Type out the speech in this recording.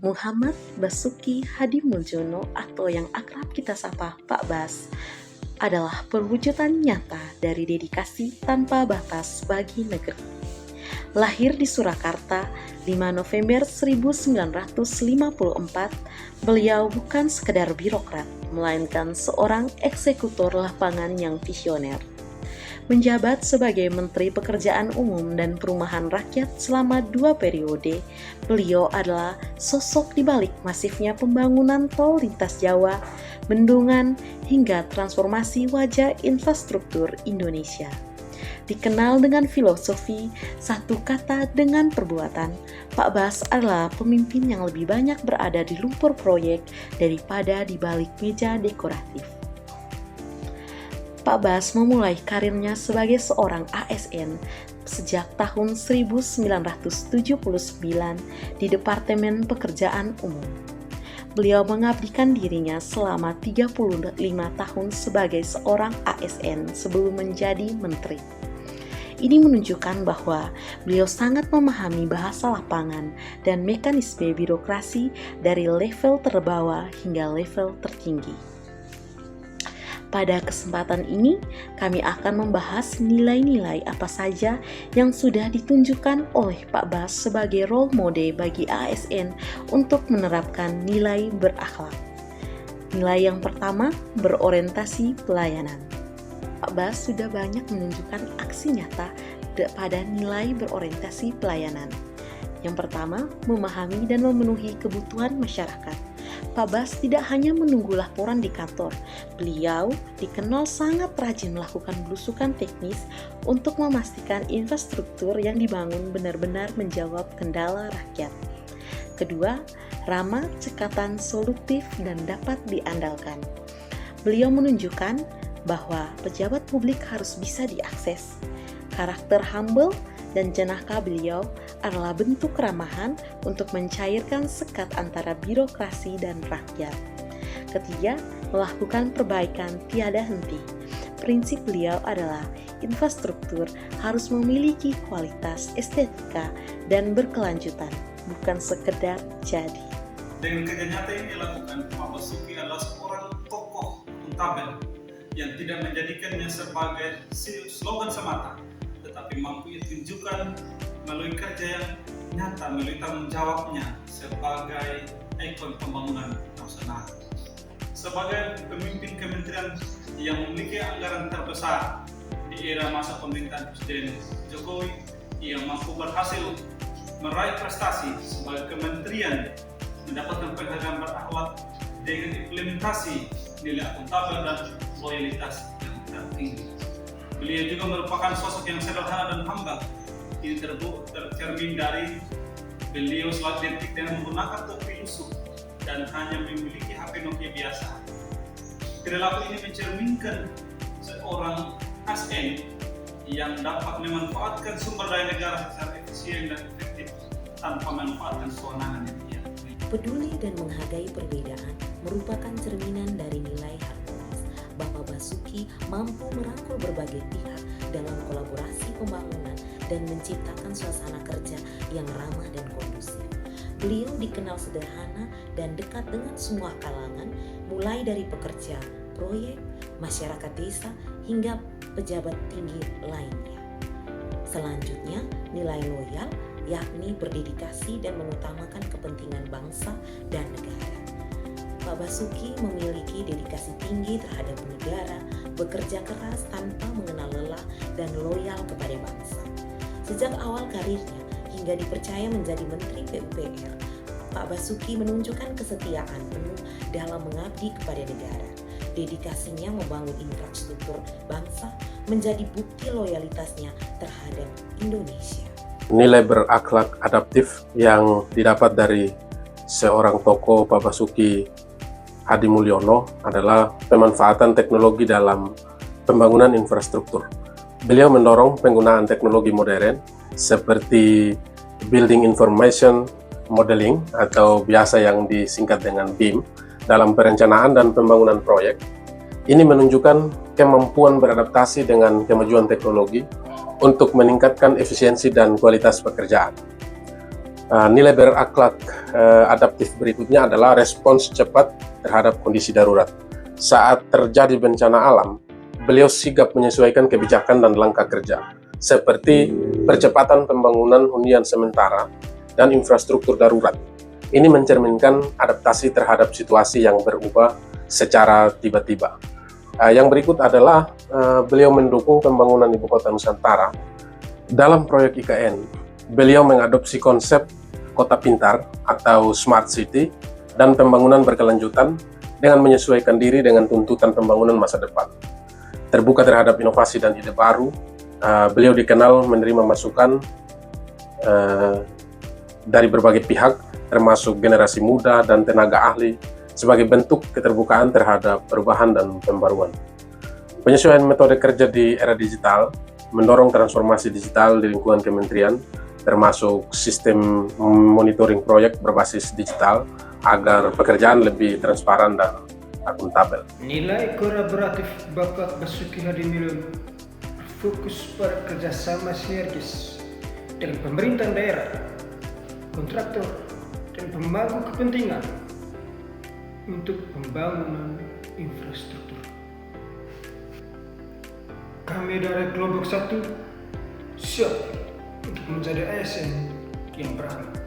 Muhammad Basuki Hadimuljono atau yang akrab kita sapa Pak Bas adalah perwujudan nyata dari dedikasi tanpa batas bagi negeri. Lahir di Surakarta 5 November 1954, beliau bukan sekedar birokrat, melainkan seorang eksekutor lapangan yang visioner. Menjabat sebagai Menteri Pekerjaan Umum dan Perumahan Rakyat selama 2 periode, beliau adalah sosok di balik masifnya pembangunan tol lintas Jawa, bendungan, hingga transformasi wajah infrastruktur Indonesia. Dikenal dengan filosofi satu kata dengan perbuatan, Pak Bas adalah pemimpin yang lebih banyak berada di lumpur proyek daripada di balik meja dekoratif. Pak Bas memulai karirnya sebagai seorang ASN sejak tahun 1979 di Departemen Pekerjaan Umum. Beliau mengabdikan dirinya selama 35 tahun sebagai seorang ASN sebelum menjadi menteri. Ini menunjukkan bahwa beliau sangat memahami bahasa lapangan dan mekanisme birokrasi dari level terbawah hingga level tertinggi. Pada kesempatan ini, kami akan membahas nilai-nilai apa saja yang sudah ditunjukkan oleh Pak Bas sebagai role model bagi ASN untuk menerapkan nilai berakhlak. Nilai yang pertama, berorientasi pelayanan. Pak Bas sudah banyak menunjukkan aksi nyata pada nilai berorientasi pelayanan. Yang pertama, memahami dan memenuhi kebutuhan masyarakat. Pak Bas tidak hanya menunggu laporan di kantor, beliau dikenal sangat rajin melakukan belusukan teknis untuk memastikan infrastruktur yang dibangun benar-benar menjawab kendala rakyat. Kedua, ramah, cekatan, solutif, dan dapat diandalkan. Beliau menunjukkan bahwa pejabat publik harus bisa diakses. Karakter humble dan jenaka beliau adalah bentuk keramahan untuk mencairkan sekat antara birokrasi dan rakyat. Ketiga, melakukan perbaikan tiada henti. Prinsip beliau adalah infrastruktur harus memiliki kualitas estetika dan berkelanjutan, bukan sekedar jadi. Dengan kerja nyata yang dilakukan, Pak Basuki adalah seorang tokoh akuntabel yang tidak menjadikannya sebagai slogan semata, tetapi mampu ditunjukkan melalui kerja yang nyata, melalui tanggung jawabnya sebagai ikon pembangunan nasional. Sebagai pemimpin kementerian yang memiliki anggaran terbesar di era masa pemerintahan Presiden Jokowi, ia mampu berhasil meraih prestasi sebagai kementerian, mendapatkan penghargaan berakhlak dengan implementasi nilai akuntabel dan loyalitas yang tertinggi. Beliau juga merupakan sosok yang sederhana dan humble. Ini tercermin dari beliau selalu identik dengan menggunakan topi lusuh dan hanya memiliki HP Nokia biasa. Perilaku ini mencerminkan seorang ASN yang dapat memanfaatkan sumber daya negara secara efisien dan efektif tanpa memanfaatkan kewenangan yang dia miliki. Peduli dan menghargai perbedaan merupakan cerminan dari nilai harmonis. Bapak Basuki mampu merangkul berbagai pihak dalam kolaborasi pembangunan dan menciptakan suasana kerja yang ramah dan kondusif. Beliau dikenal sederhana dan dekat dengan semua kalangan, mulai dari pekerja, proyek, masyarakat desa, hingga pejabat tinggi lainnya. Selanjutnya, nilai loyal, yakni berdedikasi dan mengutamakan kepentingan bangsa dan negara. Pak Basuki memiliki dedikasi tinggi terhadap negara, bekerja keras tanpa mengenal lelah, dan loyal kepada bangsa. Sejak awal karirnya hingga dipercaya menjadi Menteri PUPR, Pak Basuki menunjukkan kesetiaan penuh dalam mengabdi kepada negara. Dedikasinya membangun infrastruktur bangsa menjadi bukti loyalitasnya terhadap Indonesia. Nilai berakhlak adaptif yang didapat dari seorang tokoh Pak Basuki Hadimuljono adalah pemanfaatan teknologi dalam pembangunan infrastruktur. Beliau mendorong penggunaan teknologi modern seperti Building Information Modeling atau biasa yang disingkat dengan BIM dalam perencanaan dan pembangunan proyek. Ini menunjukkan kemampuan beradaptasi dengan kemajuan teknologi untuk meningkatkan efisiensi dan kualitas pekerjaan. Nilai berakhlak adaptif berikutnya adalah respons cepat terhadap kondisi darurat. Saat terjadi bencana alam, beliau sigap menyesuaikan kebijakan dan langkah kerja, seperti percepatan pembangunan hunian sementara dan infrastruktur darurat. Ini mencerminkan adaptasi terhadap situasi yang berubah secara tiba-tiba. Yang berikut adalah beliau mendukung pembangunan Ibu Kota Nusantara. Dalam proyek IKN, beliau mengadopsi konsep kota pintar atau smart city dan pembangunan berkelanjutan dengan menyesuaikan diri dengan tuntutan pembangunan masa depan. Terbuka terhadap inovasi dan ide baru, beliau dikenal menerima masukan dari berbagai pihak, termasuk generasi muda dan tenaga ahli, sebagai bentuk keterbukaan terhadap perubahan dan pembaruan. Penyesuaian metode kerja di era digital mendorong transformasi digital di lingkungan kementerian, termasuk sistem monitoring proyek berbasis digital agar pekerjaan lebih transparan dan akuntabel. Nilai kolaboratif Bapak Basuki Hadimulyono fokus pada kerjasama sinergis dengan pemerintah daerah, kontraktor, dan pemangku kepentingan untuk pembangunan infrastruktur. Kami dari kelompok 1 siap untuk menjadi ASN yang berakhlak.